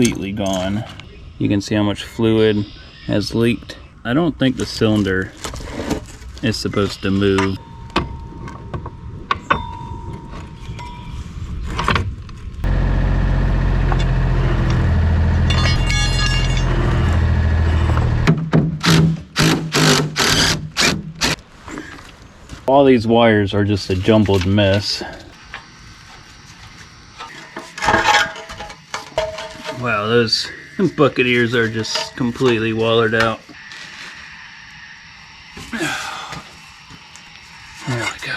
completely gone. You can see how much fluid has leaked. I don't think the cylinder is supposed to move. All these wires are just a jumbled mess. Wow, those bucket ears are just completely wallered out. There we go.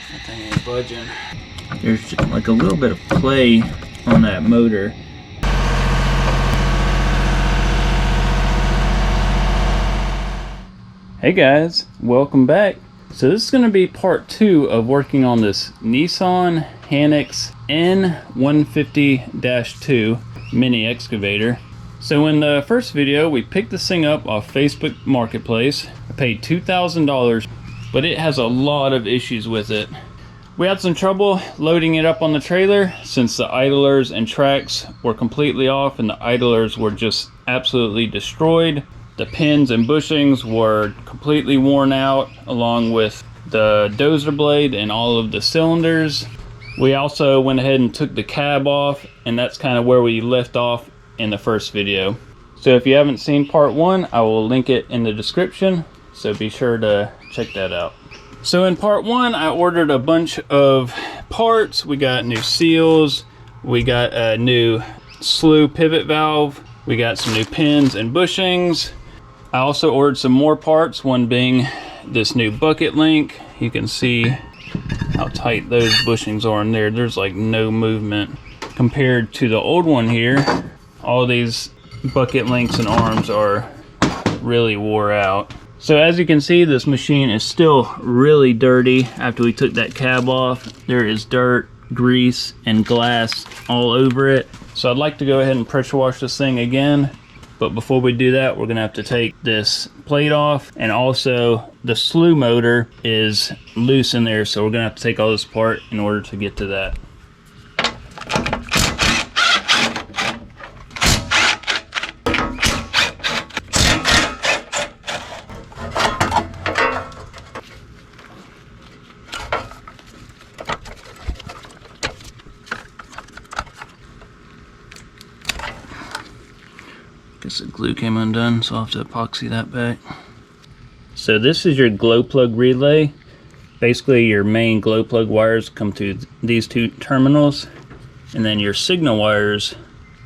That thing ain't budging. There's just like a little bit of play on that motor. Hey guys, welcome back. So this is going to be part 2 of working on this NISSAN HANIX N150-2 mini excavator. So in the first video, we picked this thing up off Facebook Marketplace. I paid $2,000, but it has a lot of issues with it. We had some trouble loading it up on the trailer since the idlers and tracks were completely off and the idlers were just absolutely destroyed. The pins and bushings were completely worn out, along with the dozer blade and all of the cylinders. We also went ahead and took the cab off, and that's kind of where we left off in the first video. So if you haven't seen part 1, I will link it in the description, so be sure to check that out. So in part 1, I ordered a bunch of parts. We got new seals, we got a new SLEW pivot valve, we got some new pins and bushings. I also ordered some more parts, one being this new bucket link. You can see how tight those bushings are in there. There's like no movement compared to the old one here. All these bucket links and arms are really wore out. So as you can see, this machine is still really dirty after we took that cab off. There is dirt, grease, and glass all over it. So I'd like to go ahead and pressure wash this thing again. But before we do that, we're gonna have to take this plate off, and also the SLEW motor is loose in there, so we're gonna have to take all this apart in order to get to that. Guess the glue came undone, so I'll have to epoxy that back. So this is your glow plug relay. Basically your main glow plug wires come through these two terminals, and then your signal wires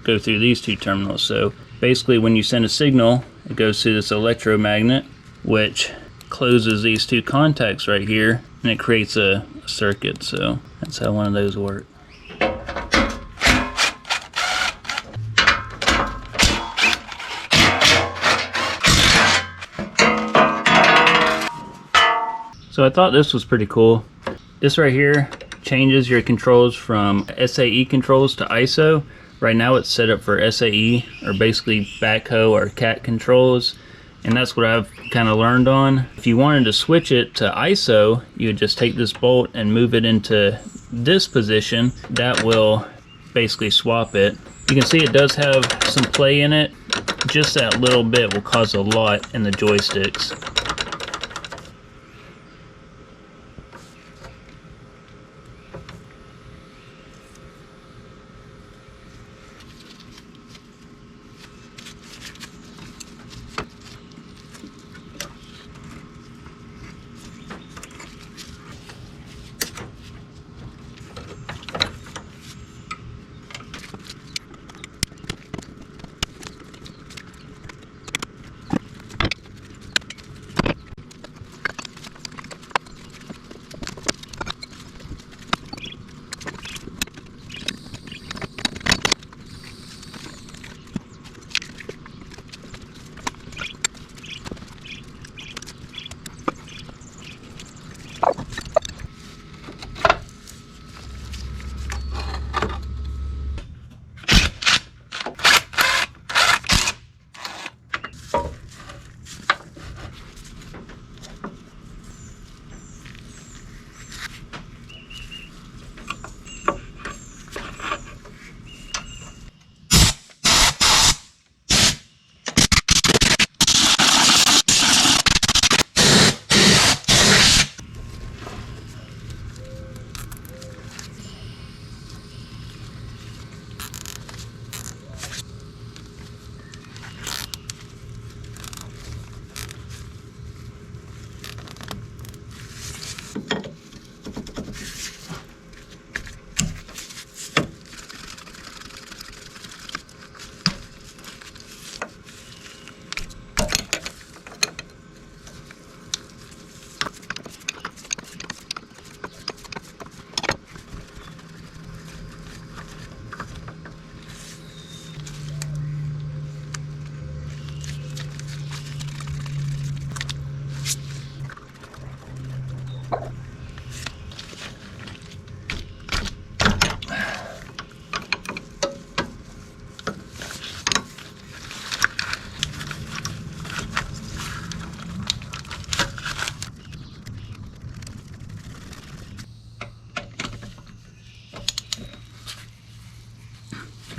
go through these two terminals. So basically when you send a signal, it goes through this electromagnet, which closes these two contacts right here, and it creates a circuit. So that's how one of those work. So I thought this was pretty cool. This right here changes your controls from SAE controls to ISO. Right now it's set up for SAE, or basically backhoe or cat controls, and that's what I've kind of learned on. If you wanted to switch it to ISO, you would just take this bolt and move it into this position. That will basically swap it. You can see it does have some play in it. Just that little bit will cause a lot in the joysticks.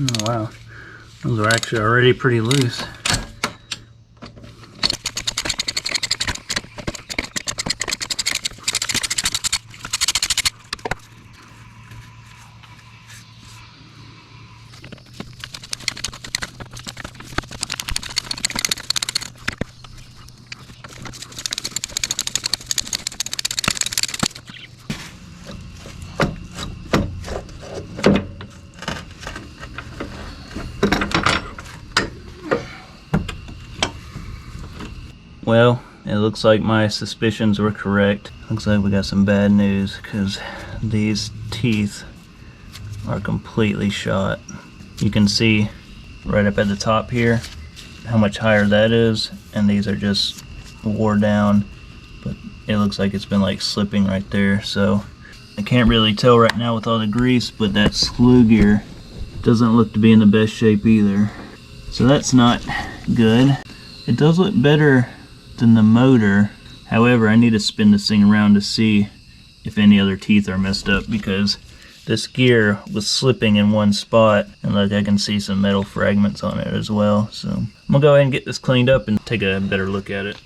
Oh wow, those are actually already pretty loose. Well, it looks like my suspicions were correct. Looks like we got some bad news because these teeth are completely shot. You can see right up at the top here how much higher that is, and these are just wore down, but it looks like it's been like slipping right there. So I can't really tell right now with all the grease, but that SLEW gear doesn't look to be in the best shape either. So that's not good. It does look better than the motor. However, I need to spin this thing around to see if any other teeth are messed up, because this gear was slipping in one spot, and look, I can see some metal fragments on it as well. So I'm gonna go ahead and get this cleaned up and take a better look at it.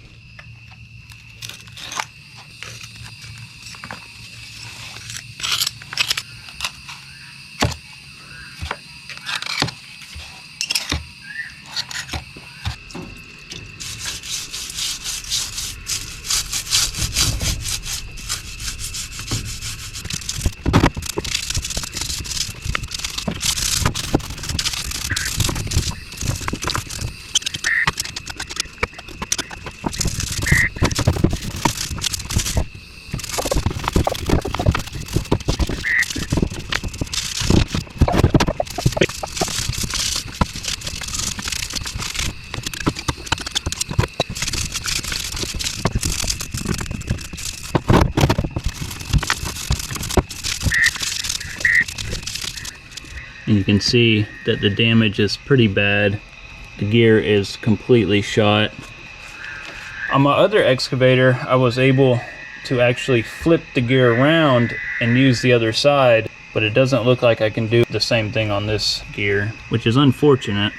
And you can see that the damage is pretty bad. The gear is completely shot. On my other excavator, I was able to actually flip the gear around and use the other side, but it doesn't look like I can do the same thing on this gear, which is unfortunate.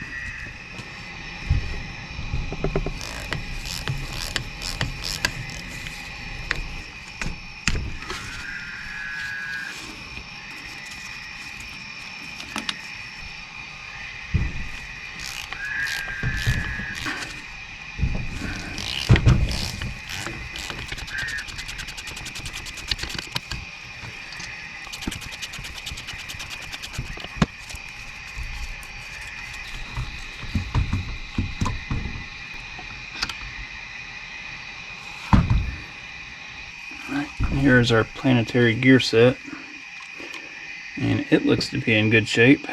Here's our planetary gear set, and it looks to be in good shape.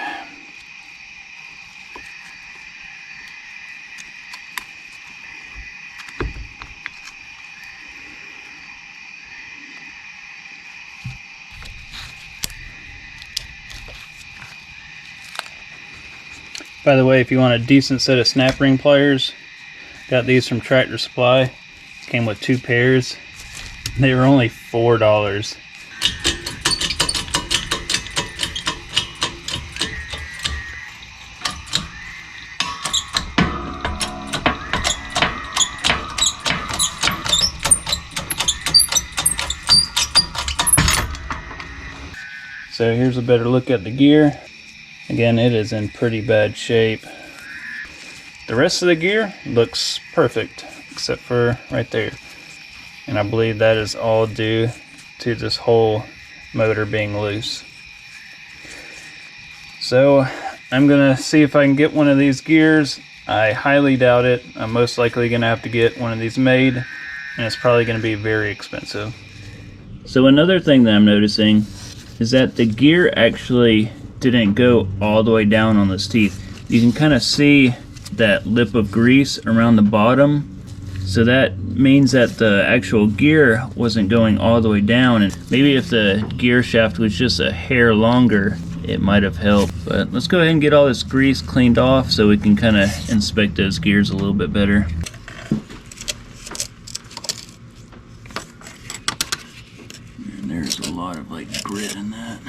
By the way, if you want a decent set of snap ring pliers, got these from Tractor Supply. Came with 2 pairs. They were only $4. So here's a better look at the gear. Again, it is in pretty bad shape. The rest of the gear looks perfect, except for right there. And I believe that is all due to this whole motor being loose. So I'm gonna see if I can get one of these gears. I highly doubt it. I'm most likely gonna have to get one of these made, and it's probably gonna be very expensive. So another thing that I'm noticing is that the gear actually didn't go all the way down on this teeth. You can kind of see that lip of grease around the bottom. So that means that the actual gear wasn't going all the way down, and maybe if the gear shaft was just a hair longer, it might have helped. But let's go ahead and get all this grease cleaned off so we can kind of inspect those gears a little bit better. And there's a lot of like grit in that.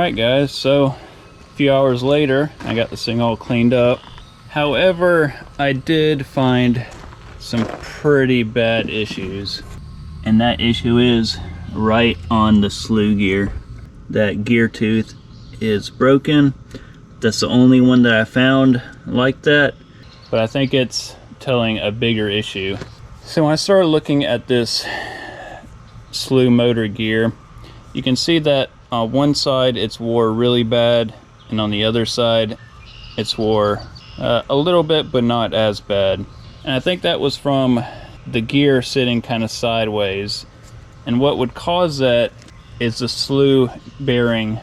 Alright guys, so a few hours later I got this thing all cleaned up. However, I did find some pretty bad issues, and that issue is right on the SLEW gear. That gear tooth is broken. That's the only one that I found like that, but I think it's telling a bigger issue. So when I started looking at this SLEW motor gear, you can see that on one side it's wore really bad, and on the other side it's wore a little bit, but not as bad. And I think that was from the gear sitting kind of sideways. And what would cause that is the SLEW bearing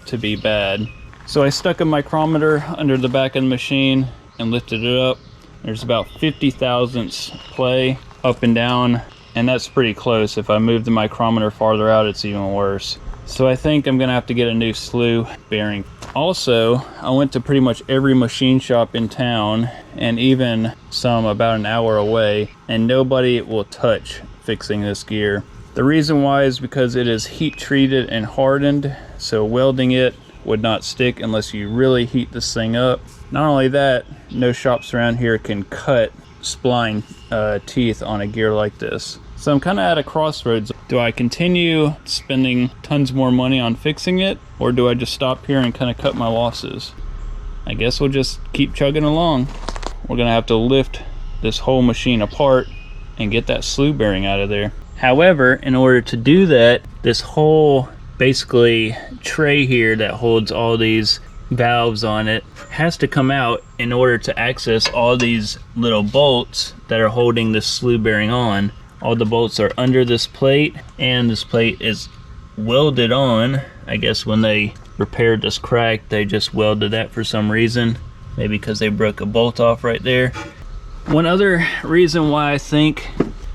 to be bad. So I stuck a micrometer under the back of the machine and lifted it up. There's about 50 thousandths play up and down, and that's pretty close. If I move the micrometer farther out, it's even worse. So I think I'm gonna have to get a new SLEW bearing. Also, I went to pretty much every machine shop in town, and even some about an hour away, and nobody will touch fixing this gear. The reason why is because it is heat treated and hardened, so welding it would not stick unless you really heat this thing up. Not only that, no shops around here can cut spline teeth on a gear like this. So I'm kind of at a crossroads. Do I continue spending tons more money on fixing it, or do I just stop here and kind of cut my losses? I guess we'll just keep chugging along. We're gonna have to lift this whole machine apart and get that SLEW bearing out of there. However, in order to do that, this whole basically tray here that holds all these valves on it has to come out in order to access all these little bolts that are holding this SLEW bearing on. All the bolts are under this plate, and this plate is welded on. I guess when they repaired this crack, they just welded that for some reason. Maybe because they broke a bolt off right there. One other reason why I think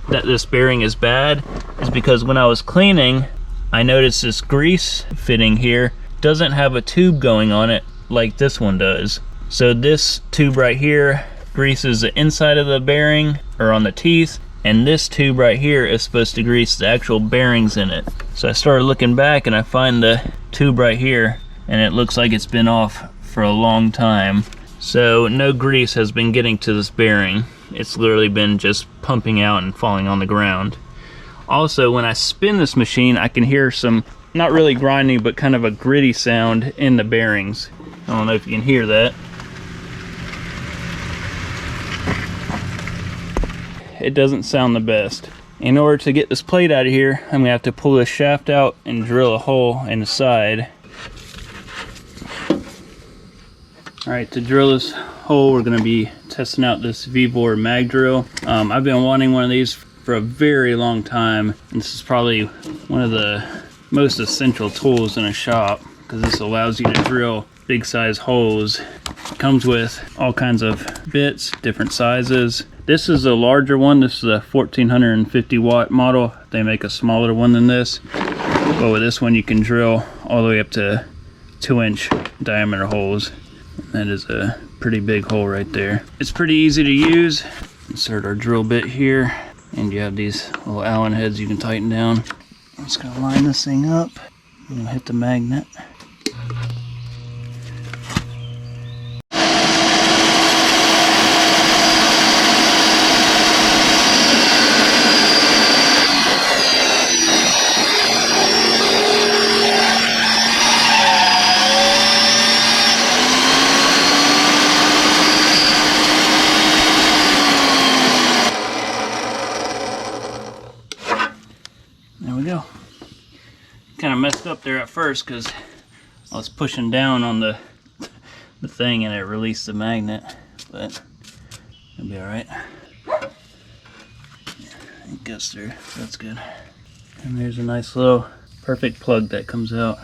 that this bearing is bad is because when I was cleaning, I noticed this grease fitting here doesn't have a tube going on it like this one does. So this tube right here greases the inside of the bearing, or on the teeth, and this tube right here is supposed to grease the actual bearings in it. So I started looking back and I find the tube right here, and it looks like it's been off for a long time. So no grease has been getting to this bearing. It's literally been just pumping out and falling on the ground. Also, when I spin this machine, I can hear some, not really grinding, but kind of a gritty sound in the bearings. I don't know if you can hear that. It doesn't sound the best. In order to get this plate out of here, I'm gonna have to pull this shaft out and drill a hole in the side. Alright, to drill this hole, we're gonna be testing out this VBOR mag drill. I've been wanting one of these for a very long time, and this is probably one of the most essential tools in a shop, because this allows you to drill big size holes. It comes with all kinds of bits, different sizes. This is a larger one. This is a 1450 watt model. They make a smaller one than this, but with this one you can drill all the way up to 2-inch diameter holes. That is a pretty big hole right there. It's pretty easy to use. Insert our drill bit here, and you have these little Allen heads you can tighten down. I'm just gonna line this thing up and hit the magnet. There we go. Kind of messed up there at first because I was pushing down on the thing and it released the magnet, but it'll be alright. Yeah, it goes through, so that's good. And there's a nice little perfect plug that comes out.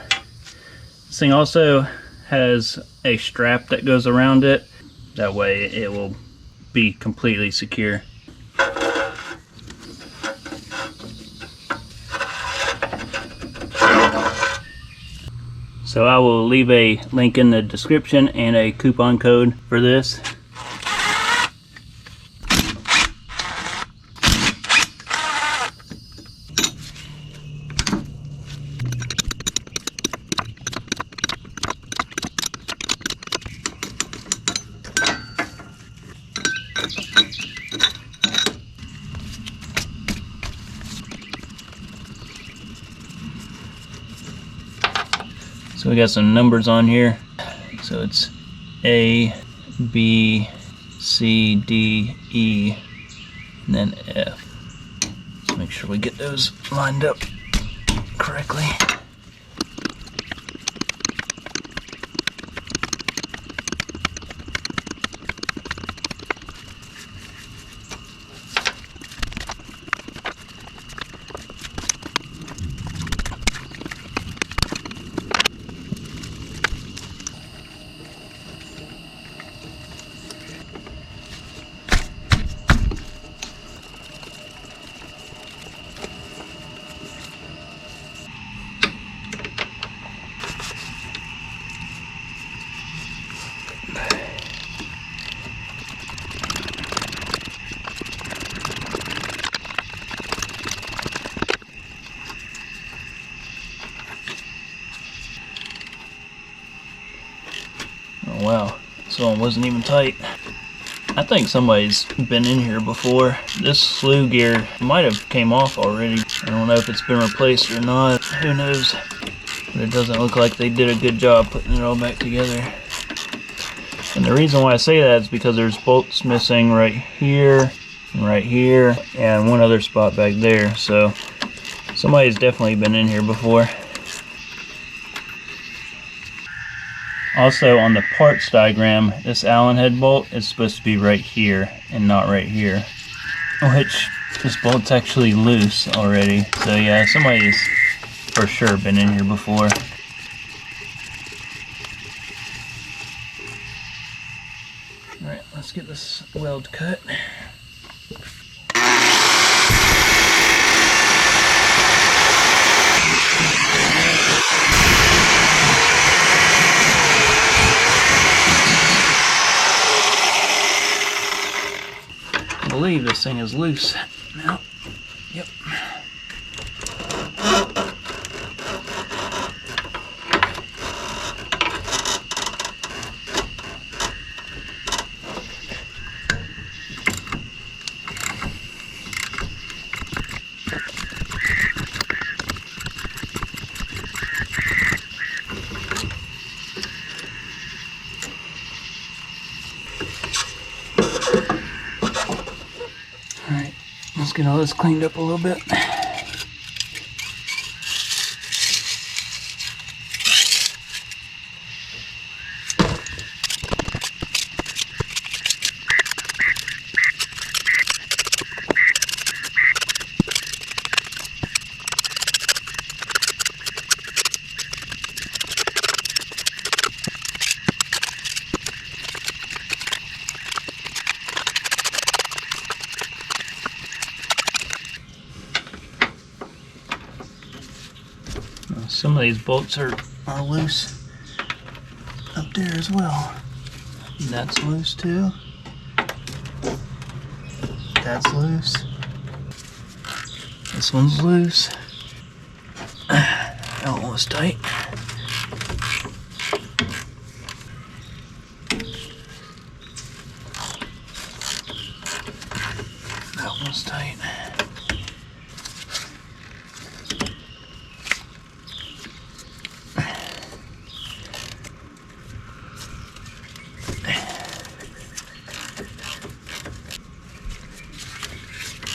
This thing also has a strap that goes around it. That way it will be completely secure. So I will leave a link in the description and a coupon code for this. So we got some numbers on here. So it's A, B, C, D, E, and then F. Let's make sure we get those lined up correctly. Oh wow, this one wasn't even tight. I think somebody's been in here before. This SLEW gear might have came off already. I don't know if it's been replaced or not. Who knows? But it doesn't look like they did a good job putting it all back together. And the reason why I say that is because there's bolts missing right here, and one other spot back there. So somebody's definitely been in here before. Also, on the parts diagram, this Allen head bolt is supposed to be right here and not right here, which this bolt's actually loose already. So yeah, somebody's for sure been in here before. Alright, let's get this weld cut. I believe this thing is loose now. Yep. Alright, let's get all this cleaned up a little bit. Some of these bolts are loose up there as well. And that's loose too. That's loose. This one's loose. That one was tight. That one's tight.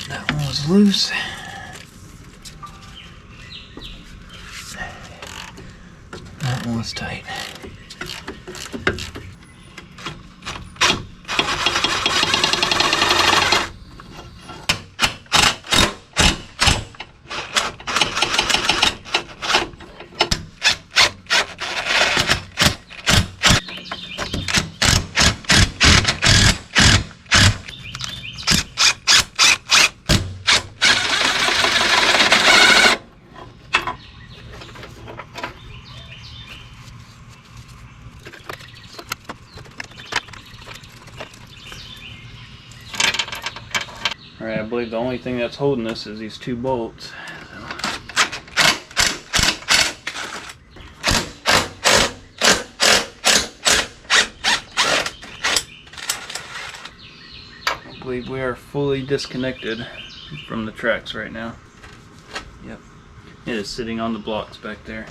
That one was loose. That one was tight. Alright, I believe the only thing that's holding this is these two bolts. I believe we are fully disconnected from the tracks right now. Yep. It is sitting on the blocks back there.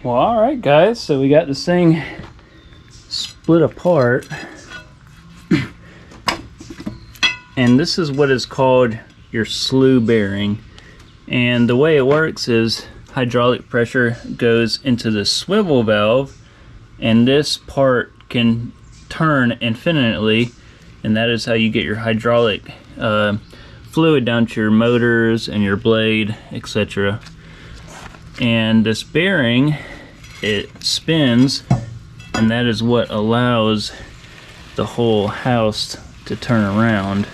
Well, alright guys, so we got this thing split apart. And this is what is called your SLEW bearing. And the way it works is hydraulic pressure goes into the swivel valve, and this part can turn infinitely, and that is how you get your hydraulic fluid down to your motors and your blade, etc. And this bearing, it spins, and that is what allows the whole house to turn around.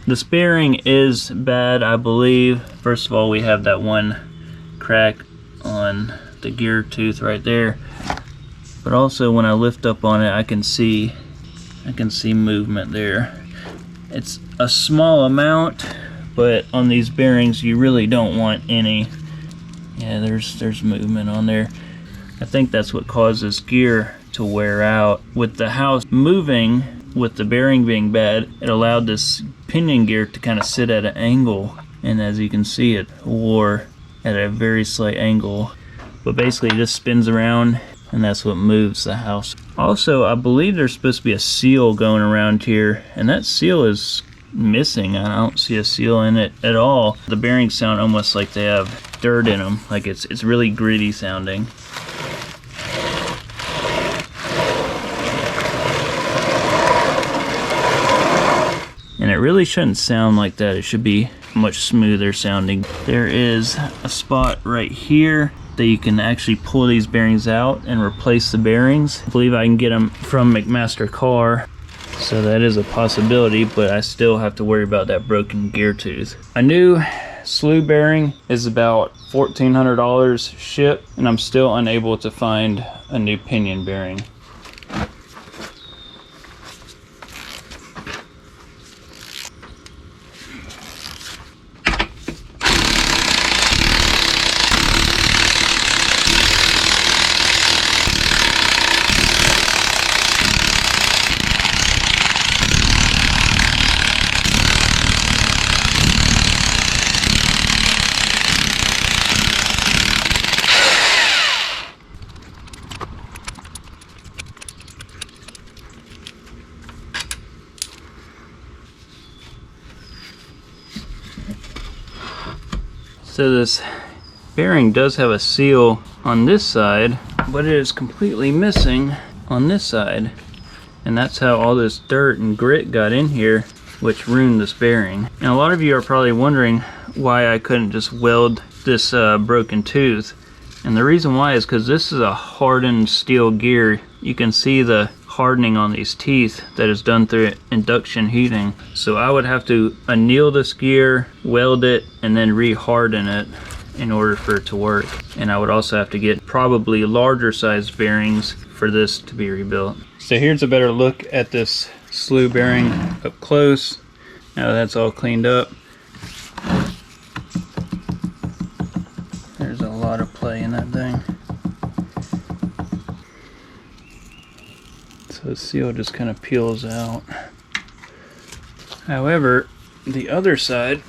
This bearing is bad, I believe. First of all, we have that one crack on the gear tooth right there, but also when I lift up on it, I can see movement there. It's a small amount, but on these bearings you really don't want any. Yeah, there's movement on there. I think that's what causes gear to wear out. With the house moving, with the bearing being bad, it allowed this pinion gear to kind of sit at an angle, and as you can see, it wore at a very slight angle. But basically this spins around, and that's what moves the house. Also, I believe there's supposed to be a seal going around here, and that seal is missing. I don't see a seal in it at all. The bearings sound almost like they have dirt in them, like it's really gritty sounding. And it really shouldn't sound like that. It should be much smoother sounding. There is a spot right here that you can actually pull these bearings out and replace the bearings. I believe I can get them from McMaster Car, so that is a possibility, but I still have to worry about that broken gear tooth. A new SLEW bearing is about $1,400 shipped, and I'm still unable to find a new pinion bearing. So this bearing does have a seal on this side, but it is completely missing on this side. And that's how all this dirt and grit got in here, which ruined this bearing. And a lot of you are probably wondering why I couldn't just weld this broken tooth. And the reason why is because this is a hardened steel gear. You can see the hardening on these teeth that is done through induction heating. So I would have to anneal this gear, weld it, and then re-harden it in order for it to work. And I would also have to get probably larger size bearings for this to be rebuilt. So here's a better look at this SLEW bearing up close. Now that's all cleaned up. There's a lot of play in that thing. So the seal just kind of peels out. However, the other side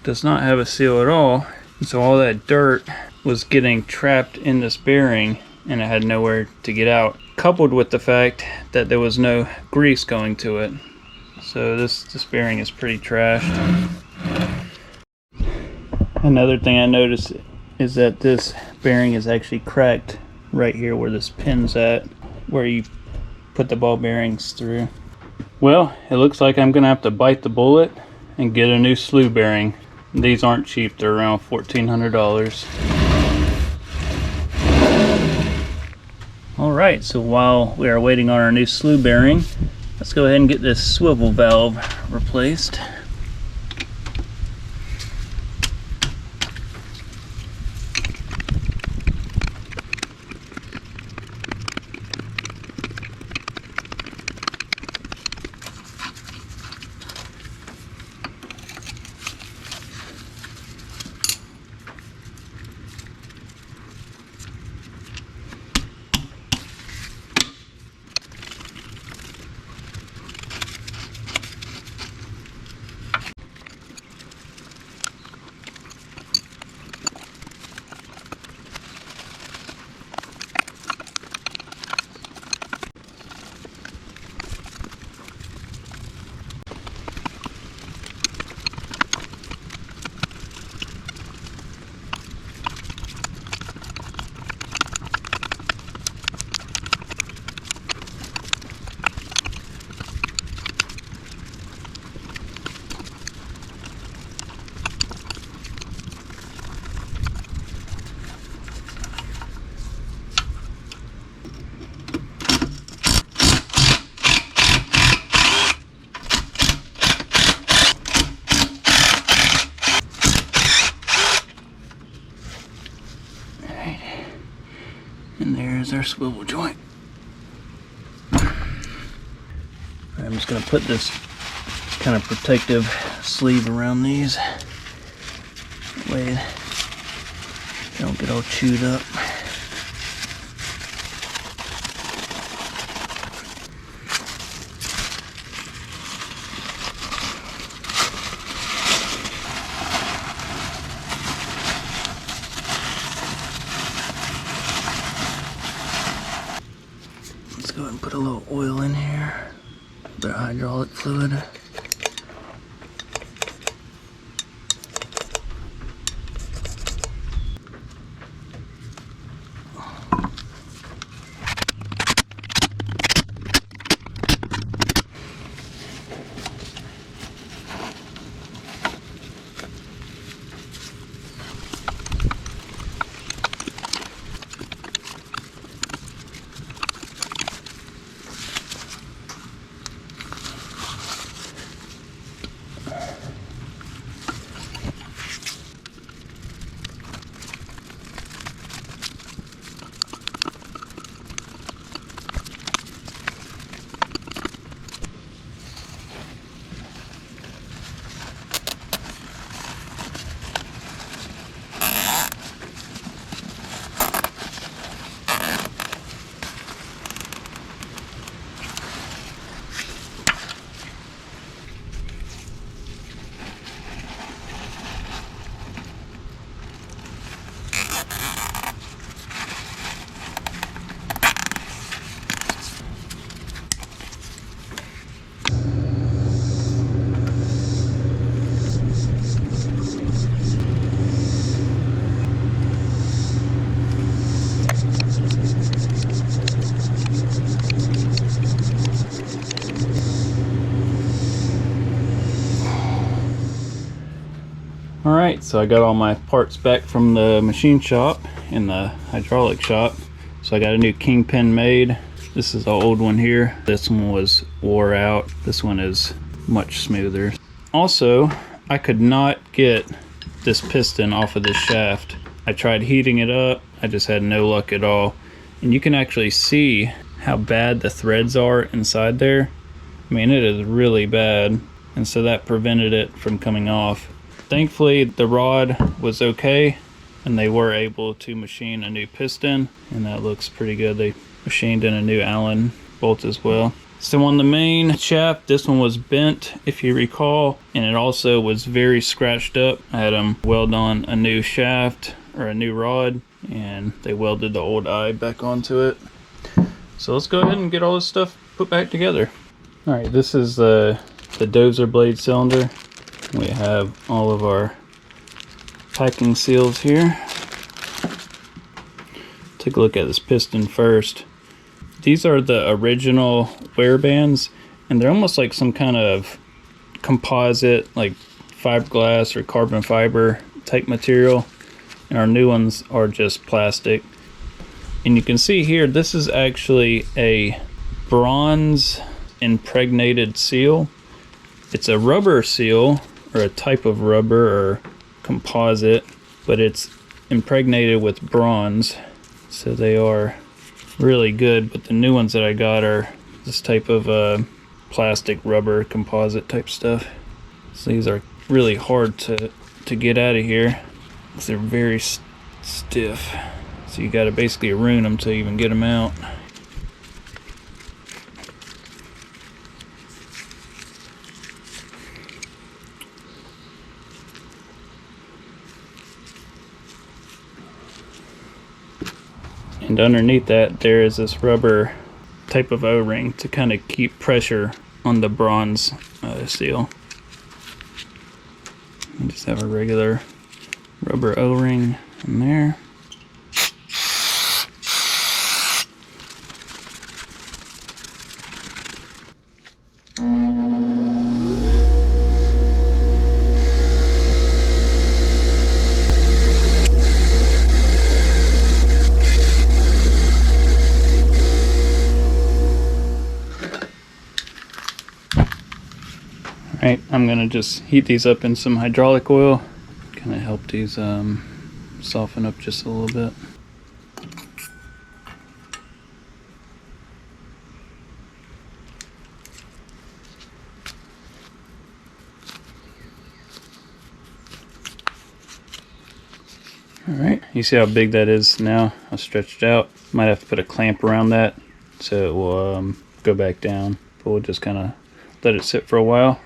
does not have a seal at all. So all that dirt was getting trapped in this bearing, and it had nowhere to get out. Coupled with the fact that there was no grease going to it. So this bearing is pretty trashed. Another thing I noticed is that this bearing is actually cracked right here where this pin's at, where you put the ball bearings through. Well, it looks like I'm gonna have to bite the bullet and get a new SLEW bearing. These aren't cheap, they're around $1,400. Alright, so while we are waiting on our new SLEW bearing, let's go ahead and get this swivel valve replaced. And there's our swivel joint. I'm just going to put this kind of protective sleeve around these. That way they don't get all chewed up. Let's go ahead and put a little oil in here. The hydraulic fluid. Alright, so I got all my parts back from the machine shop in the hydraulic shop. So I got a new kingpin made. This is the old one here. This one was wore out. This one is much smoother. Also, I could not get this piston off of this shaft. I tried heating it up. I just had no luck at all. And you can actually see how bad the threads are inside there. I mean, it is really bad. And so that prevented it from coming off. Thankfully, the rod was okay, and they were able to machine a new piston, and that looks pretty good. They machined in a new Allen bolt as well. So on the main shaft, this one was bent, if you recall, and it also was very scratched up. I had them weld on a new shaft, or a new rod, and they welded the old eye back onto it. So let's go ahead and get all this stuff put back together. All right, this is the dozer blade cylinder. We have all of our packing seals here. Take a look at this piston first. These are the original wear bands, and they're almost like some kind of composite, like fiberglass or carbon fiber type material. And our new ones are just plastic. And you can see here, this is actually a bronze impregnated seal. It's a rubber seal, or a type of rubber or composite, but it's impregnated with bronze, so they are really good. But the new ones that I got are this type of plastic rubber composite type stuff. So these are really hard to get out of here because they're very stiff, so you got to basically ruin them to even get them out. And underneath that, there is this rubber type of O-ring to kind of keep pressure on the bronze seal. You just have a regular rubber O-ring in there. Alright, I'm going to just heat these up in some hydraulic oil, kind of help these soften up just a little bit. You see how big that is now? How stretched out. Might have to put a clamp around that so it will go back down. But we'll just kind of let it sit for a while.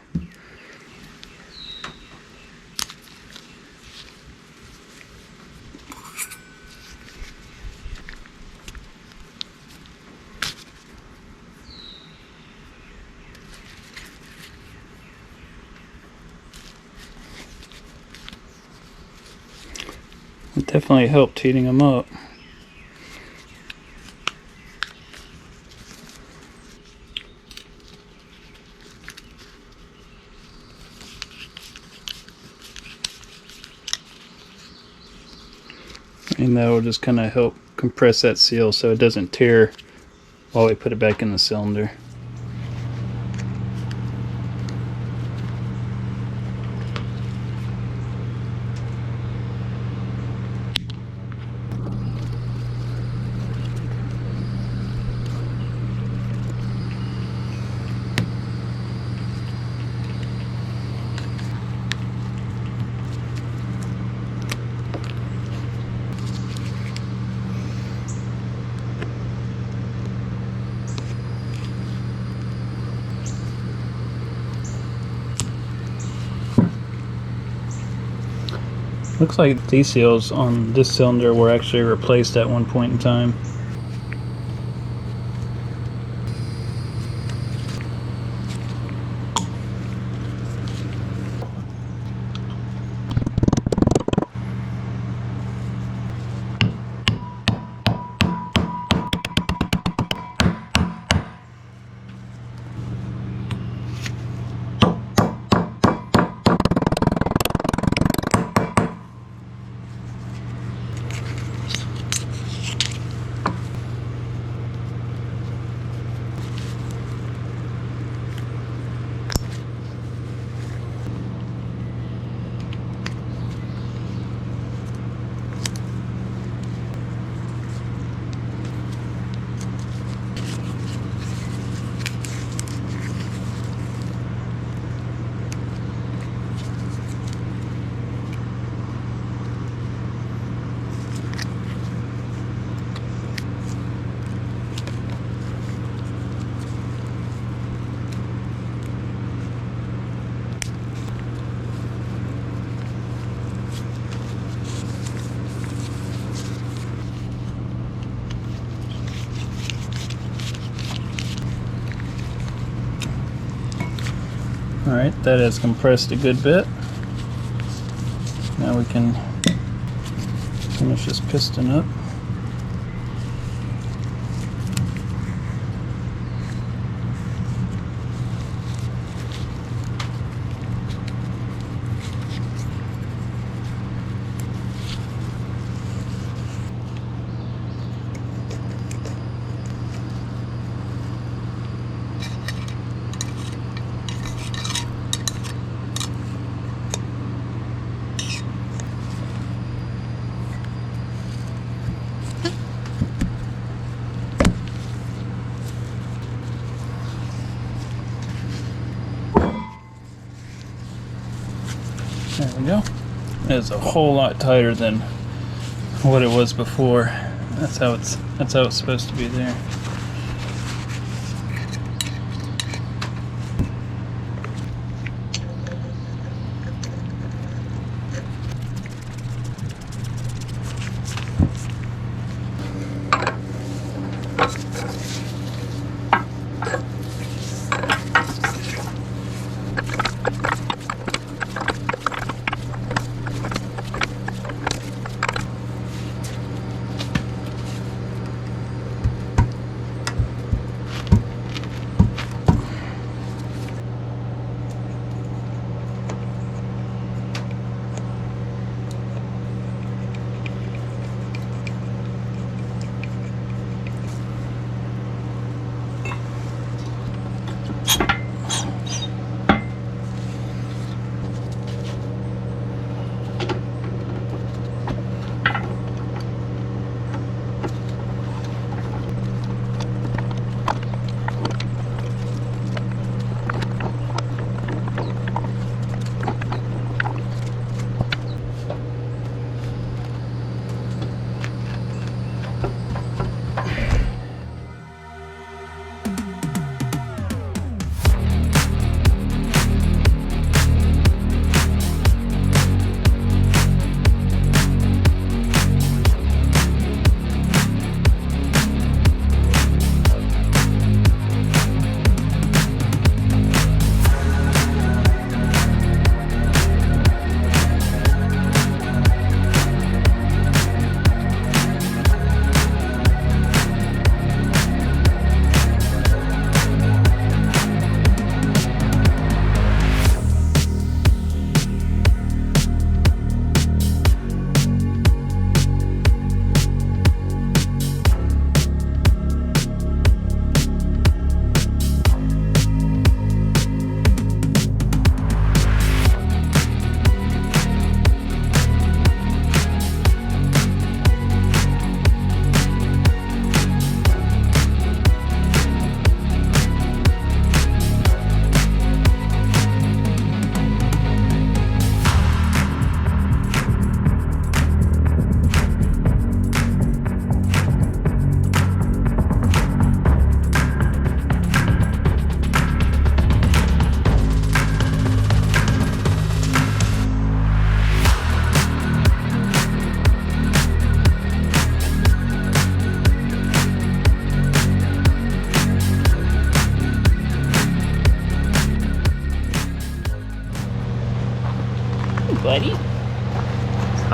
It definitely helped heating them up. And that will just kind of help compress that seal so it doesn't tear while we put it back in the cylinder. Looks like these seals on this cylinder were actually replaced at one point in time. Alright, that has compressed a good bit. Now we can finish this piston up. There we go. It's a whole lot tighter than what it was before. That's how it's supposed to be there.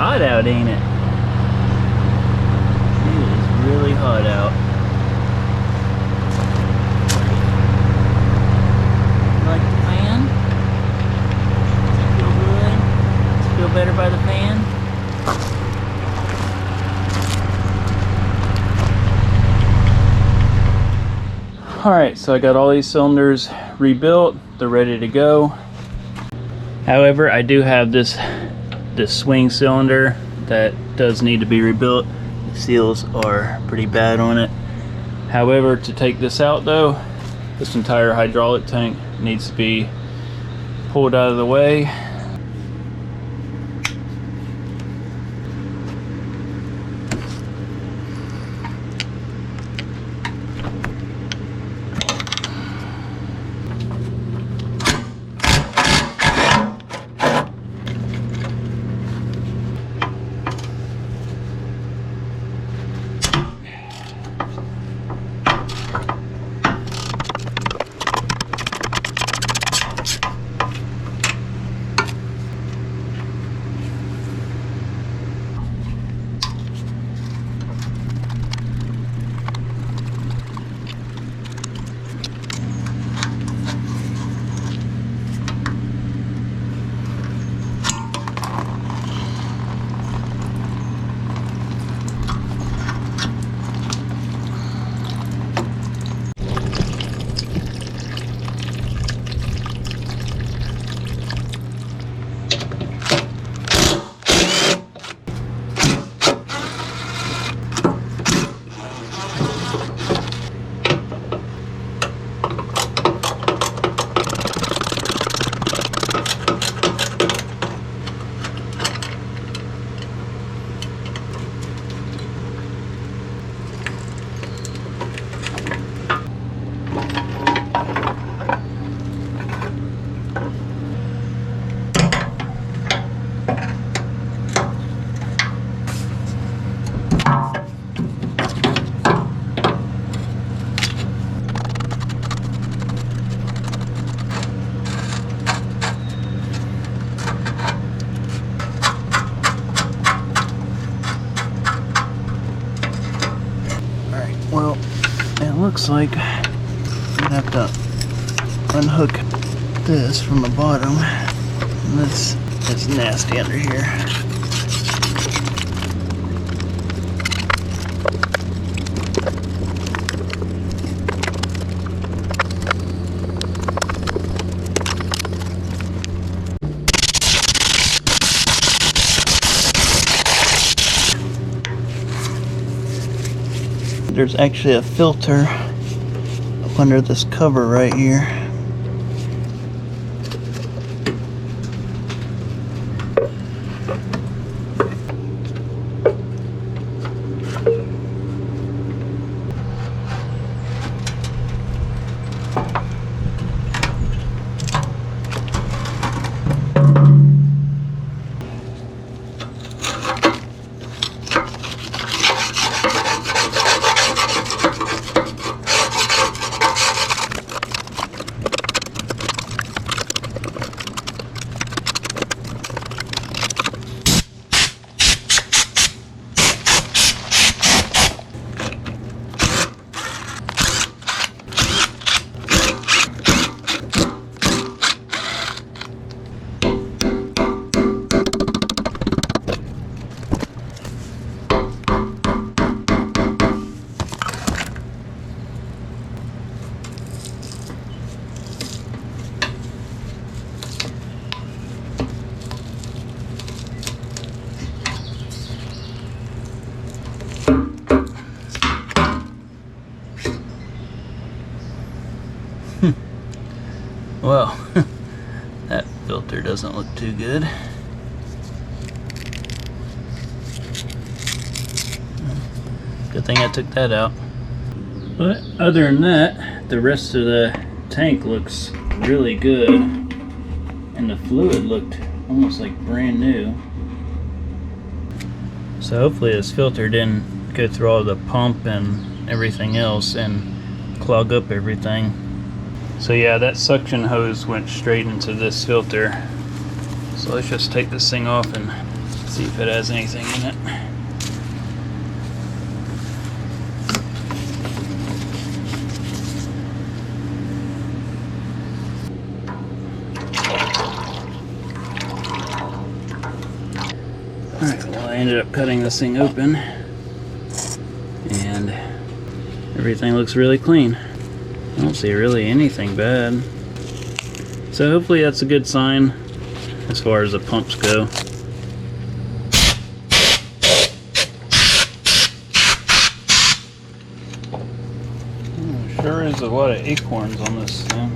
hot out, ain't it? It is really hot out. You like the fan? Feel good? Feel better by the fan? Alright, so I got all these cylinders rebuilt. They're ready to go. However, I do have this swing cylinder that does need to be rebuilt. The seals are pretty bad on it. However, to take this out though, this entire hydraulic tank needs to be pulled out of the way. Well, it looks like I'm gonna have to unhook this from the bottom. This is nasty under here. There's actually a filter up under this cover right here. Well, that filter doesn't look too good. Good thing I took that out. But other than that, the rest of the tank looks really good. And the fluid looked almost like brand new. So hopefully this filter didn't go through all the pump and everything else and clog up everything. So yeah, that suction hose went straight into this filter. So let's just take this thing off and See if it has anything in it. Alright, well I ended up cutting this thing open and everything looks really clean. I don't see really anything bad. So hopefully that's a good sign as far as the pumps go. Sure is a lot of acorns on this thing.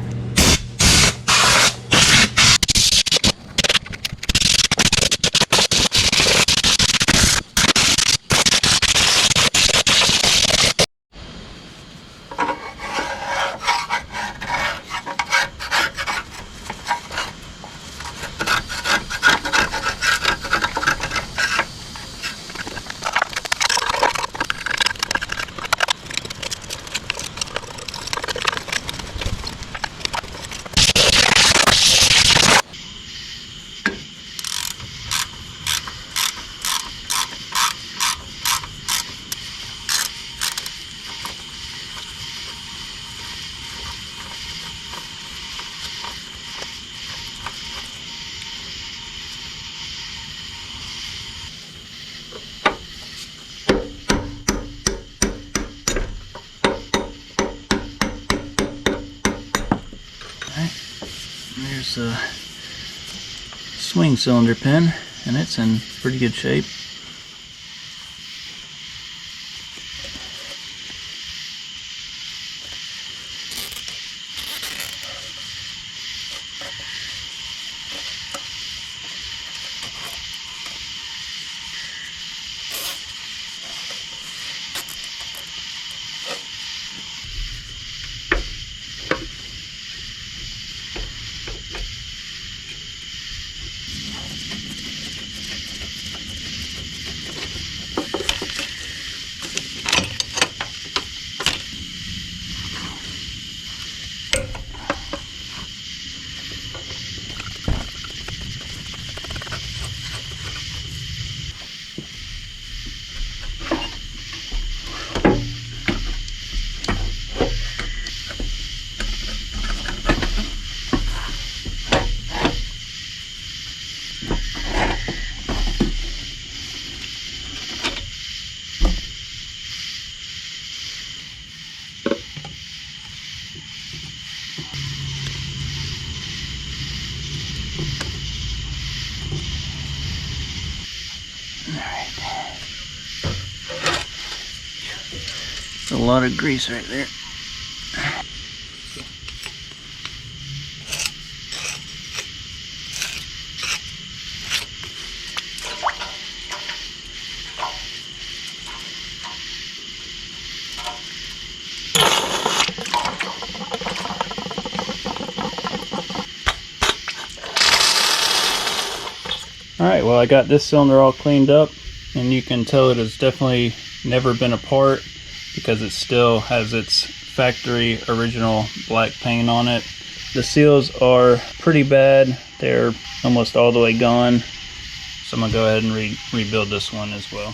There's a swing cylinder pin, and it's in pretty good shape. A lot of grease right there. Alright, well I got this cylinder all cleaned up, and you can tell it has definitely never been apart because it still has its factory original black paint on it. The seals are pretty bad. They're almost all the way gone. So I'm going to go ahead and rebuild this one as well.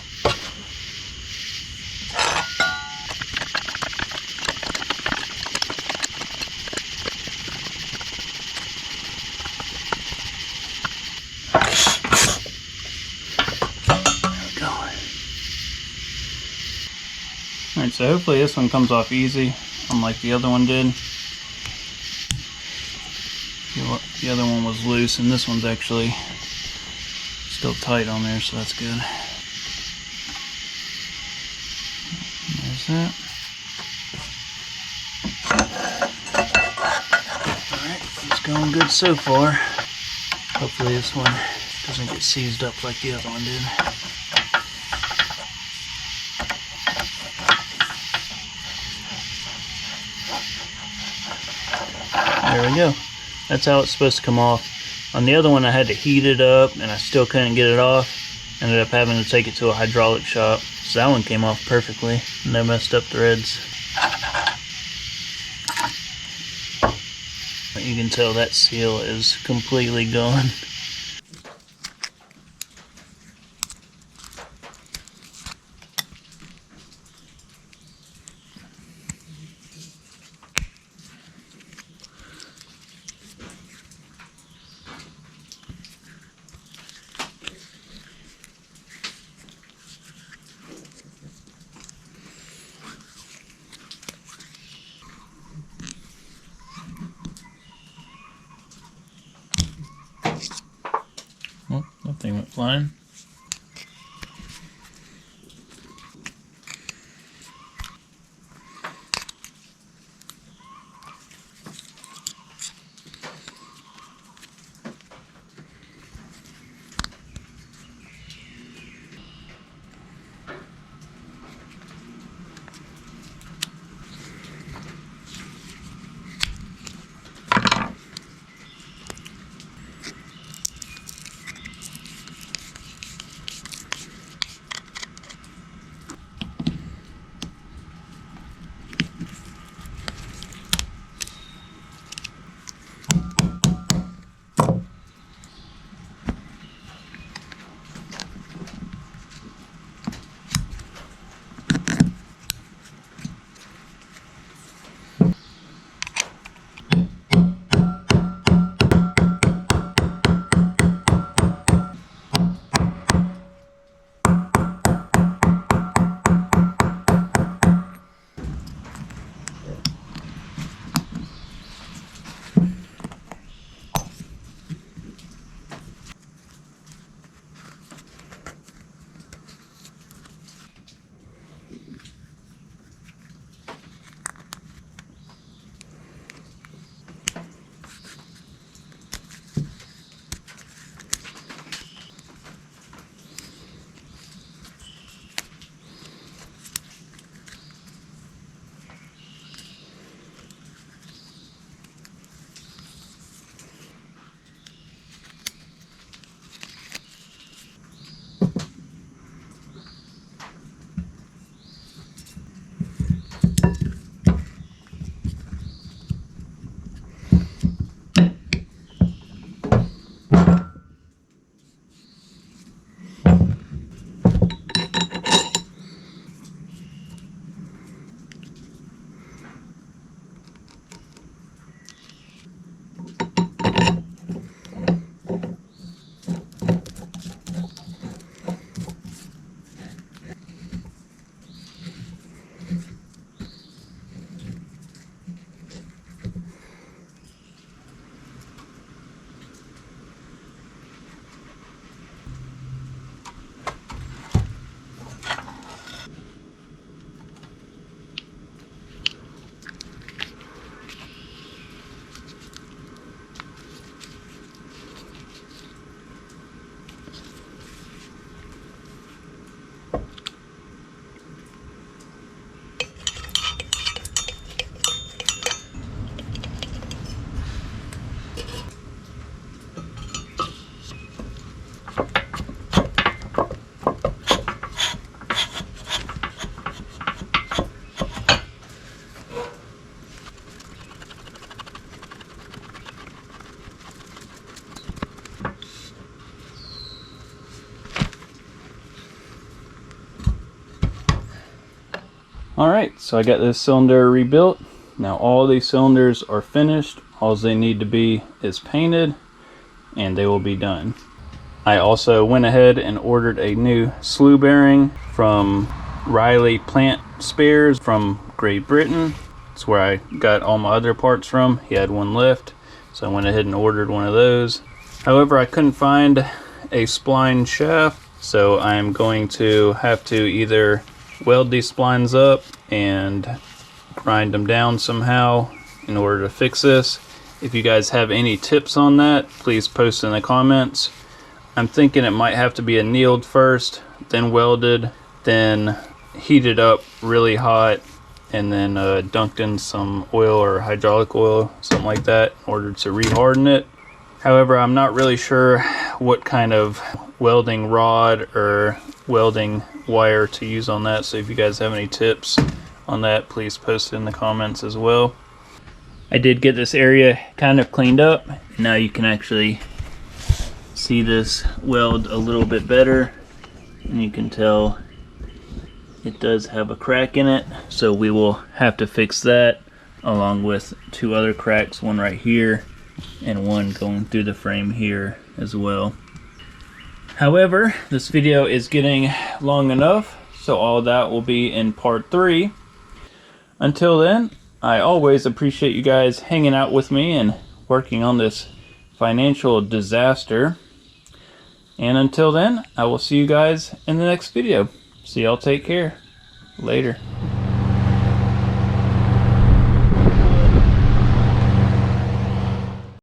Alright, so hopefully this one comes off easy, unlike the other one did. The other one was loose, and this one's actually still tight on there, so that's good. There's that. Alright, it's going good so far. Hopefully this one doesn't get seized up like the other one did. There we go. That's how it's supposed to come off. On the other one I had to heat it up and I still couldn't get it off. Ended up having to take it to a hydraulic shop. So that one came off perfectly. No messed up threads. But you can tell that seal is completely gone. flying. Alright, so I got this cylinder rebuilt. Now all these cylinders are finished. All they need to be is painted and they will be done. I also went ahead and ordered a new SLEW bearing from Riley Plant Spares from Great Britain. That's where I got all my other parts from. He had one left, so I went ahead and ordered one of those. However, I couldn't find a spline shaft, so I'm going to have to either weld these splines up and grind them down somehow in order to fix this. If you guys have any tips on that, please post in the comments. I'm thinking it might have to be annealed first, then welded, then heated up really hot, and then dunked in some oil or hydraulic oil, something like that, in order to reharden it. However, I'm not really sure what kind of welding rod or welding wire to use on that, so if you guys have any tips on that, please post it in the comments as well. I did get this area kind of cleaned up. Now you can actually see this weld a little bit better, and you can tell it does have a crack in it, so we will have to fix that, along with two other cracks, one right here and one going through the frame here as well. However, this video is getting long enough, so all that will be in part 3. Until then, I always appreciate you guys hanging out with me and working on this financial disaster. And until then, I will see you guys in the next video. So y'all take care. Later.